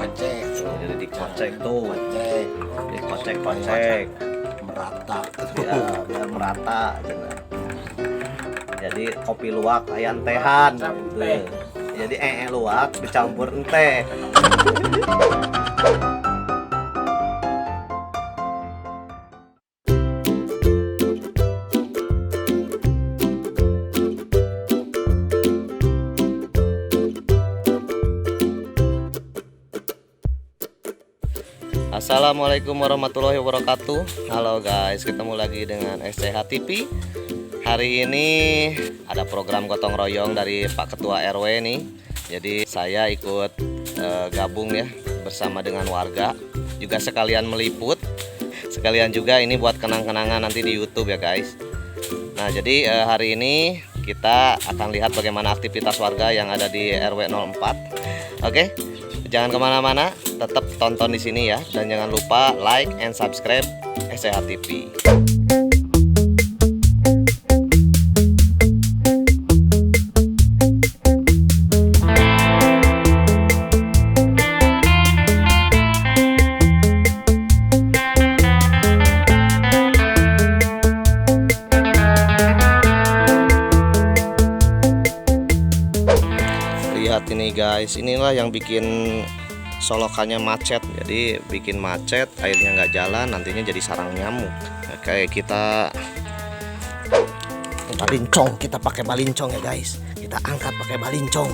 ngecek. Jadi dikocek tuh. Ngecek. Dikocek-kocek. Merata. Ya, biar merata. Jadi kopi luwak ayam tehan. Gitu. Jadi luwak dicampur ente. Assalamualaikum warahmatullahi wabarakatuh. Halo guys, ketemu lagi dengan SCH TV. Hari ini ada program gotong royong dari Pak Ketua RW nih. Jadi saya ikut gabung ya bersama dengan warga. Juga sekalian meliput. Sekalian juga ini buat kenang-kenangan nanti di YouTube ya guys. Nah jadi hari ini kita akan lihat bagaimana aktivitas warga yang ada di RW 04. Oke, jangan kemana-mana, tetap tonton di sini ya, dan jangan lupa like and subscribe SCH TV. Lihat ini guys, inilah yang bikin solokannya macet. Jadi bikin macet, airnya nggak jalan, nantinya jadi sarang nyamuk. Oke, kita balincong, kita pakai balincong ya guys. Kita angkat pakai balincong.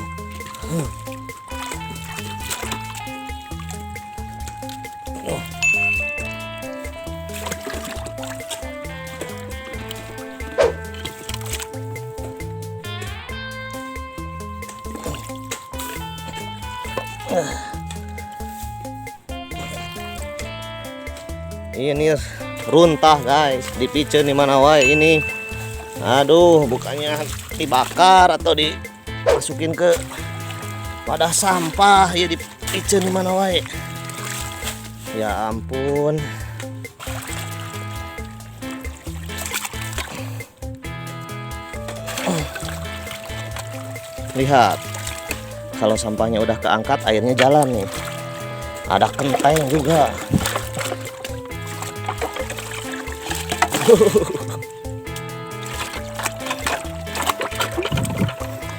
Ini runtah guys, dipiceun di mana wae ini. Aduh, bukannya dibakar atau dimasukin ke wadah sampah, ya dipiceun di mana wae. Ya ampun. Lihat. Kalau sampahnya udah keangkat, airnya jalan nih. Ada kenteng juga.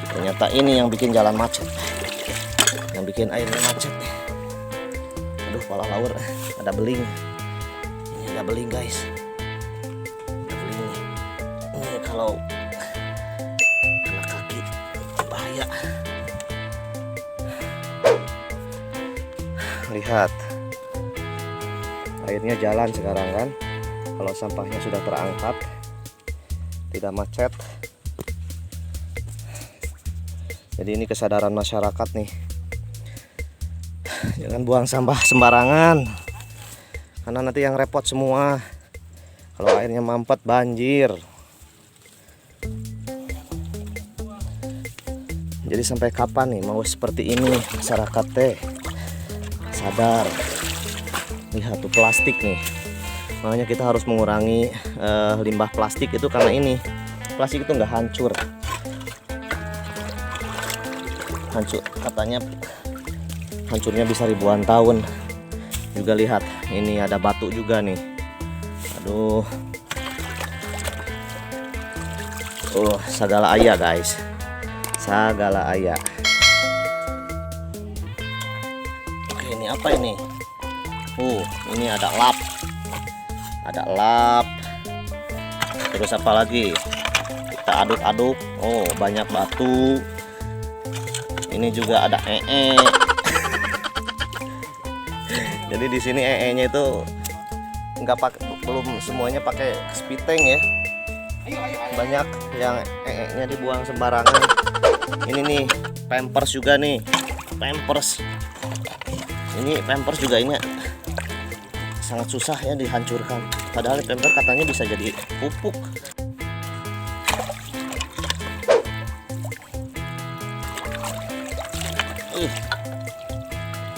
Ternyata ini yang bikin jalan macet, yang bikin airnya macet. Aduh, pala laur, ada beling. Ini ada beling guys, ada beling nih. Ini kalau kena kaki bahaya. Lihat, airnya jalan sekarang kan. Kalau sampahnya sudah terangkat, tidak macet. Jadi ini kesadaran masyarakat nih, jangan buang sampah sembarangan, karena nanti yang repot semua kalau airnya mampet banjir. Jadi sampai kapan nih mau seperti ini masyarakat teh? Sadar. Lihat tuh plastik nih. Makanya kita harus mengurangi limbah plastik itu, karena ini plastik itu nggak hancur. Katanya hancurnya bisa ribuan tahun. Juga lihat, ini ada batu juga nih. Aduh. Sagala aya guys. Sagala aya. Oke, ini apa ini? Ini ada lap. Ada lap. Terus apa lagi? Kita aduk-aduk. Banyak batu. Ini juga ada Jadi di sini nya itu nggak pakai, belum semuanya pakai spiteng ya. Banyak yang nya dibuang sembarangan. Ini nih pampers juga nih. Ini pampers juga ini sangat susah ya dihancurkan. Padahal pampers katanya bisa jadi pupuk.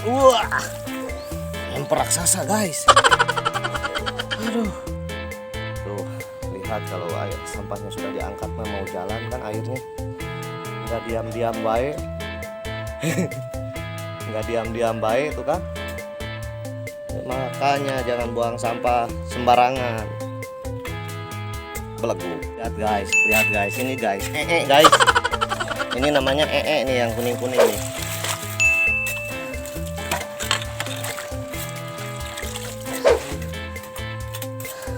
Wah, pampers raksasa guys. Aduh. Tuh, lihat kalau air sampahnya sudah diangkat mau jalan kan airnya. Nggak diam-diam baik. nggak diam-diam baik tuh kan. Makanya jangan buang sampah sembarangan. Belegu. Lihat guys, ini guys, guys. Ini namanya nih yang kuning-kuning nih.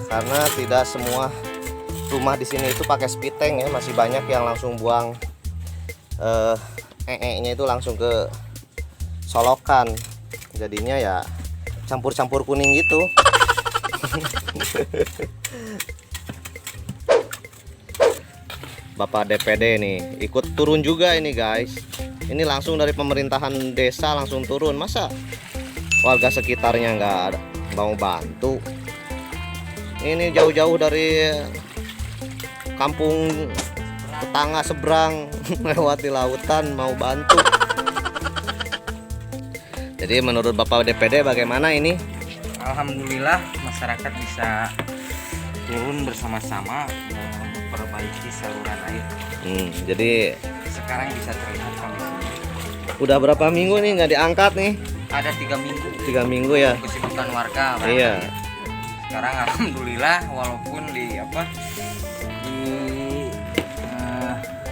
Karena tidak semua rumah di sini itu pakai spit tank ya, masih banyak yang langsung buang nya itu langsung ke solokan. Jadinya ya campur-campur kuning gitu. Bapak DPD nih ikut turun juga ini guys. Ini langsung dari pemerintahan desa langsung turun. Masa warga sekitarnya nggak mau bantu? Ini jauh-jauh dari kampung tetangga seberang melewati lautan mau bantu. Jadi menurut Bapak DPD bagaimana ini? Alhamdulillah masyarakat bisa turun bersama-sama memperbaiki saluran air. Jadi sekarang bisa terlihat kondisinya. Udah berapa minggu nih nggak diangkat nih? Ada 3 minggu. 3 minggu ya. Kesibukan warga. Iya. Sekarang alhamdulillah walaupun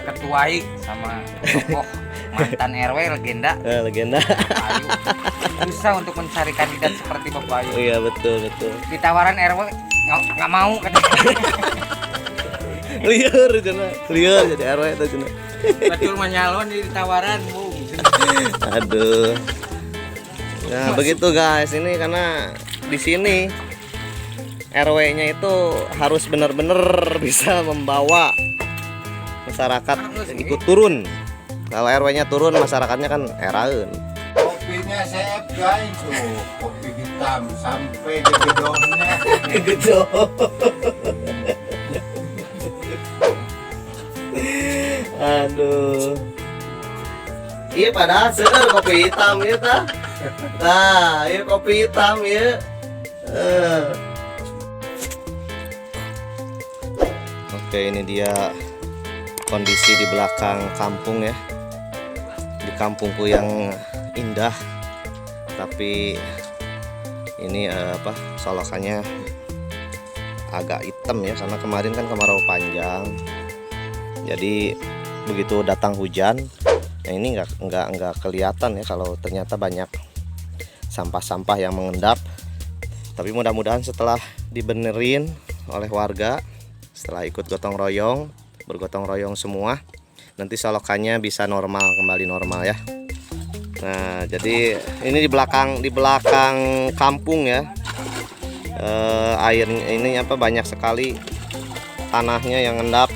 ketuai sama tokoh mantan RW legenda. Legenda. Ayu. Susah untuk mencari kandidat seperti Bapak Ayu. Iya betul. Ditawaran RW nggak mau katanya. Liar jadi RW itu cina. Betul menyalon ditawaran Bu. Aduh. Nah begitu guys, ini karena di sini RW-nya itu harus benar-benar bisa membawa masyarakat ikut turun. Kalau RW-nya turun, masyarakatnya kan heraun. Kopinya saya guys tuh, kopi hitam sampai gedongnya. Aduh. Iya padahal seger kopi hitam ya ta. Nah, iya kopi hitam ya. Oke, ini dia kondisi di belakang kampung ya. Di kampungku yang indah. Tapi ini solokannya agak hitam ya karena kemarin kan kemarau panjang. Jadi begitu datang hujan, nah ini nggak kelihatan ya kalau ternyata banyak sampah-sampah yang mengendap. Tapi mudah-mudahan setelah dibenerin oleh warga, setelah ikut bergotong royong semua, nanti solokannya bisa kembali normal ya. Nah jadi ini di belakang kampung ya, air ini banyak sekali tanahnya yang endap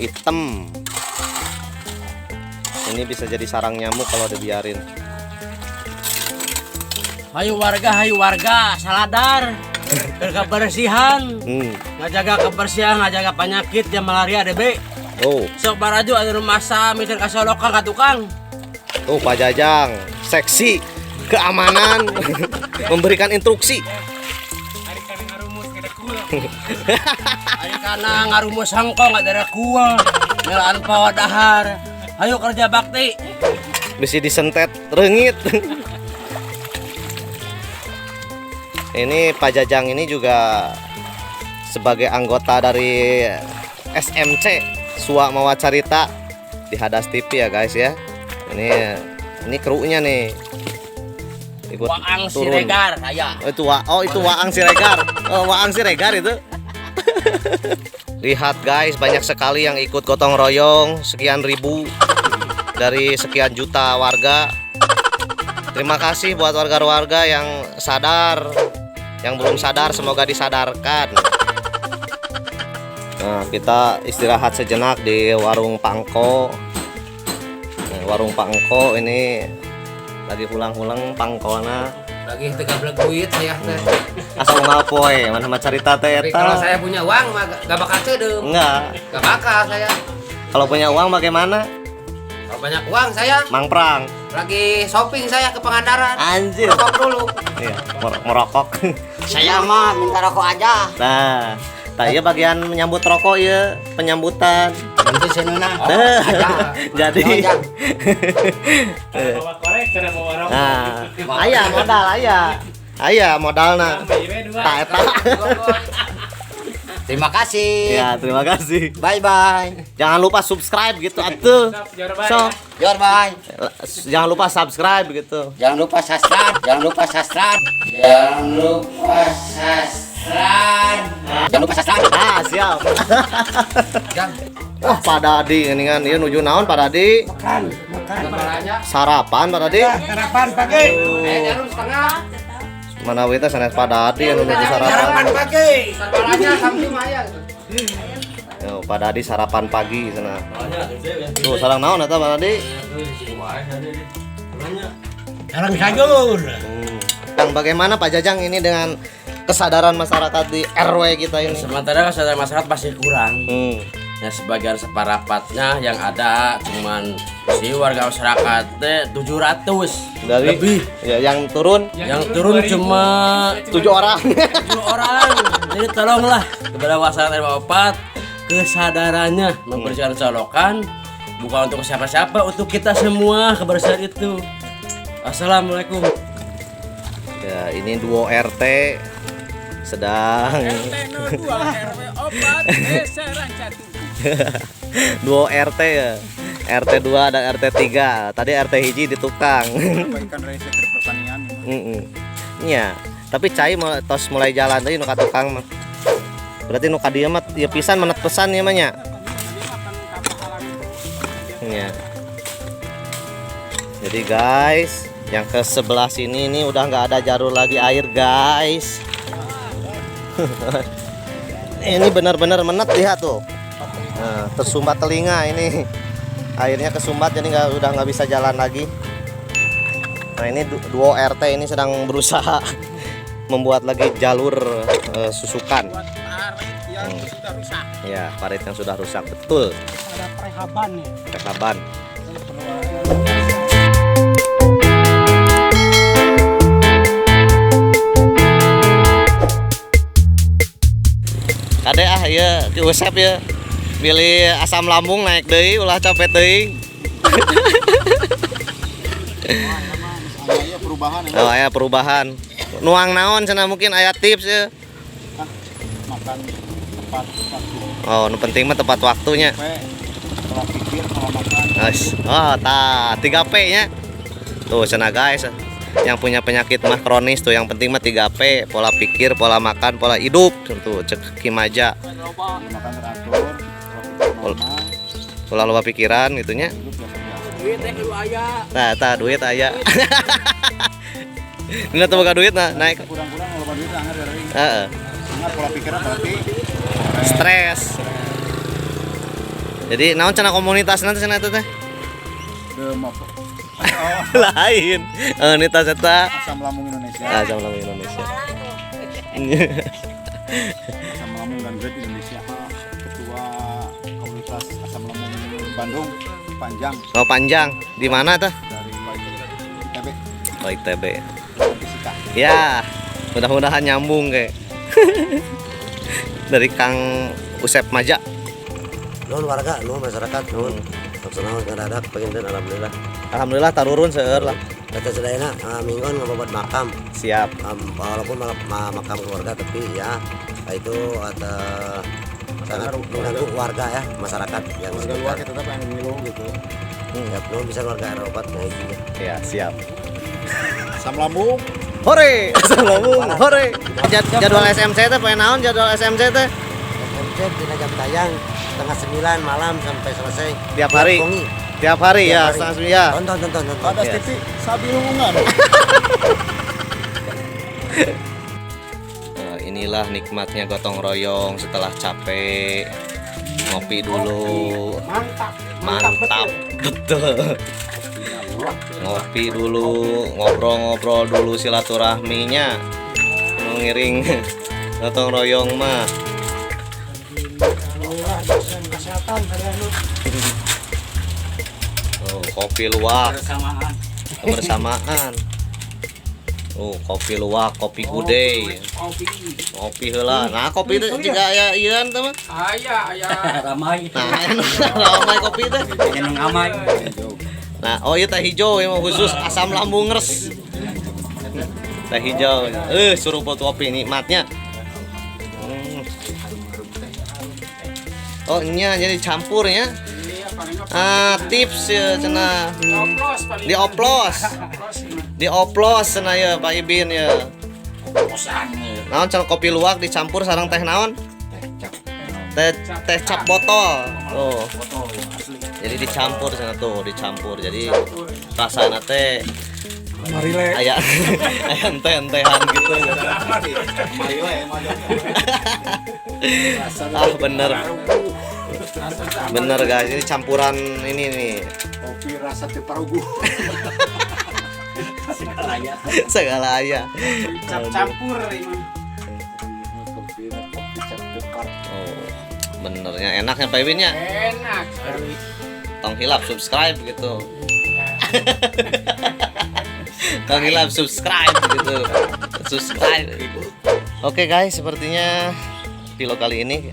hitam. Ini bisa jadi sarang nyamuk kalau dibiarin. Hayu warga, saladar kebersihan, ngajaga kebersihan, ngajaga penyakit yang malaria DB. Sok baraju anu masa misalnya kasolokan ka tukang. Pak Jajang, seksi, keamanan, memberikan instruksi. Ari kana ngarumus kada kul. Ari kana ngarumus sangkong kada kul. Melaan pawa dahar. Ayo kerja bakti. Bisa disentet reungit. Ini Pak Jajang ini juga sebagai anggota dari SMC Suwa Mawa Carita di Hadas TV ya guys ya. Ini krunya nih. Ikut Waang turun. Siregar saya. Itu Waang Siregar. Waang Siregar itu. Lihat guys, banyak sekali yang ikut gotong royong, sekian ribu dari sekian juta warga. Terima kasih buat warga-warga yang sadar. Yang belum sadar semoga disadarkan. Nah, kita istirahat sejenak di warung Pangko. Warung Pangko ini lagi pulang-pulang pangkona. Lagi tegablek duit saya teh. Asal ngapoe, mana mah carita teh Tapi eta. kalau saya punya uang mah gak bakal cedem. Enggak. Gak bakal saya. Kalau punya uang bagaimana? Kalau banyak uang saya Mangprang. lagi shopping saya ke Pangandaran. Anjir. Rokok dulu. Iya, merokok. Saya mah minta rokok aja. Nah, tadi bagian menyambut rokok ya, penyambutan. Nanti senuna. Jadi Bawa korek cara bawa rokok. nah, aya modal aya modalna. Tak eta. Terima kasih. Ya, terima kasih. Bye bye. Jangan lupa subscribe gitu atuh. So, Yor bye. jangan lupa subscribe gitu. Jangan lupa subscribe. Jangan lupa subscribe. Jangan lupa subscribe. Jangan lupa subscribe. Ah, siap. Wah, Pak Dadi geningan ieu nuju naon Pak Dadi? Sarapan Pak Dadi? Sarapan pagi. Jarum setengah. Mana we teh sanes Pak Dadi anu nuju sarapan. pagi. Sarbalanya Samsung aya. Yo, Pak Dadi sarapan pagi sana. Tuh, sarang naon eta Pak Dadi? Sarang sayur. Kang, bagaimana Pak Jajang ini dengan kesadaran masyarakat di RW kita ini? Sementara kesadaran masyarakat masih kurang. Hmm. Ya sebagian separapatnya yang ada cuman si warga masyarakat teh 700 Dari lebih. ya, yang turun Yang turun cuma 7 orang. 7 orang. Jadi tolonglah kepada masyarakat RW 4 kesadarannya membersihkan colokan bukan untuk siapa-siapa, untuk kita semua kebersihan itu. Assalamualaikum. Ya, ini duo RT sedang duo RT ya. RT 2 dan RT 3. Tadi RT hiji di tukang. Perbaikan riset pertanian. Iya, tapi cai tos mulai jalan tadi nu ka tukang mah. Berarti nu ka dieu mah ya pisan menet pesan ya mah nya. Iya. Jadi guys, yang ke sebelah sini ini udah nggak ada jalur lagi air guys. Ini benar-benar menet lihat tuh. Nah, tersumbat telinga ini. Airnya kesumbat jadi udah nggak bisa jalan lagi. Nah, ini duo RT ini sedang berusaha membuat lagi jalur susukan. Ya, parit yang sudah rusak betul. Ada prehaban nih. Rekaban. Kade ya diusap ya. Pilih asam lambung naik deui ulah capek deui. Perubahan ya. Oh, aya perubahan. Nuang naon cenah mungkin aya tips ya. Makan tepat waktu. Oh, nu penting mah tepat waktunya. Pola pikir, pola makan. Oh, 3P nya. Tuh cenah guys. Yang punya penyakit mah kronis tuh yang penting mah 3P, pola pikir, pola makan, pola hidup. Tuh cek Kimaja. Makan teratur. Pola lupa pikiran gitunya. Duit teh kudu aya. Nah, duit aya. Ini tuh buka duit nah, naik. Kurang-kurang kalau duit anggar dari. Heeh. Ingat pola pikiran berarti Stres. Jadi naon cenah komunitas nanti cenah teh? Lain. Komunitas eta Asam Lambung Indonesia. Asam Lambung Indonesia. Asam Lambung dan GERD Indonesia. Ketua komunitas Asam Lambung Bandung Panjang Oh, panjang. Di mana tuh? dari ITB. Oh, ITB. Fisika. Ya, mudah-mudahan nyambung kayak. Dari Kang Usep Maja. Nuhun warga, nuhun masyarakat, nuhun. Laksanawan kadadak penginten alhamdulillah. Alhamdulillah tarurun seueur lah. Kata sedayana minggon ngabobat makam. Siap. Walaupun makam keluarga tapi ya itu ada sangat mengganggu warga ya, masyarakat yang Warga luar kita tetap yang ngilu gitu. Ya, nuhun bisa warga eropat nah izinnya. Ya, siap. Asam Lambung. Hore, asam lambung, hore. Jadwal SMC teh pengen naon jadwal SMC teh? SMC dina jam tayang setengah 9 malam sampai selesai. Tiap hari? Bongi. Tiap hari ya, Tiap hari. ya. Tonton. Ada Yes. TV Sabi Hubungan. Inilah nikmatnya gotong royong setelah capek. Ngopi dulu. Mantap. Betul. Ngopi dulu, ngobrol-ngobrol dulu silaturahminya. Mengiring gotong royong mah. Oh, kopi luwak kebersamaan. Oh, kopi luwak, kopi gudeg. Kopi heula. Nah, kopi teh juga aya ieu teh mah. Aya ramai. Nah, ramai kopi teh. Jeneng amai. Nah, oh iya teh hijau yang khusus asam lambung ngeres. Teh hijau. Seruput kopi nikmatnya. Oh, nya jadi campurnya. Tips ya cenah. Dioplos cenah ya Pak Ibin ya. Naon cenah kopi luwak dicampur sareng teh naon? Teh cap botol. Oh. Jadi dicampur cenah tuh, dicampur. Jadi rasana teh marile aya ente-entehan gitu. Bener guys, ini campuran ini nih. Kopi rasa teh parugu. Segala aya. Campur ini. Kopi cap tepar. Oh, benernya enaknya Pak Ibin ya. Enak. Tong hilap subscribe gitu. Tong hilap subscribe gitu. Subscribe. Oke guys, sepertinya vlog kali ini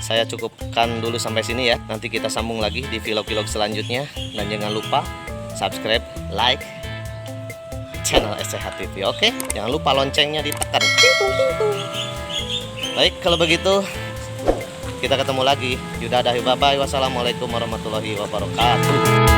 saya cukupkan dulu sampai sini ya. Nanti kita sambung lagi di vlog-vlog selanjutnya. Dan jangan lupa subscribe, like channel SCH TV. Oke, jangan lupa loncengnya ditekan. Baik, kalau begitu kita ketemu lagi. Yudah, bye bye. Wassalamualaikum warahmatullahi wabarakatuh.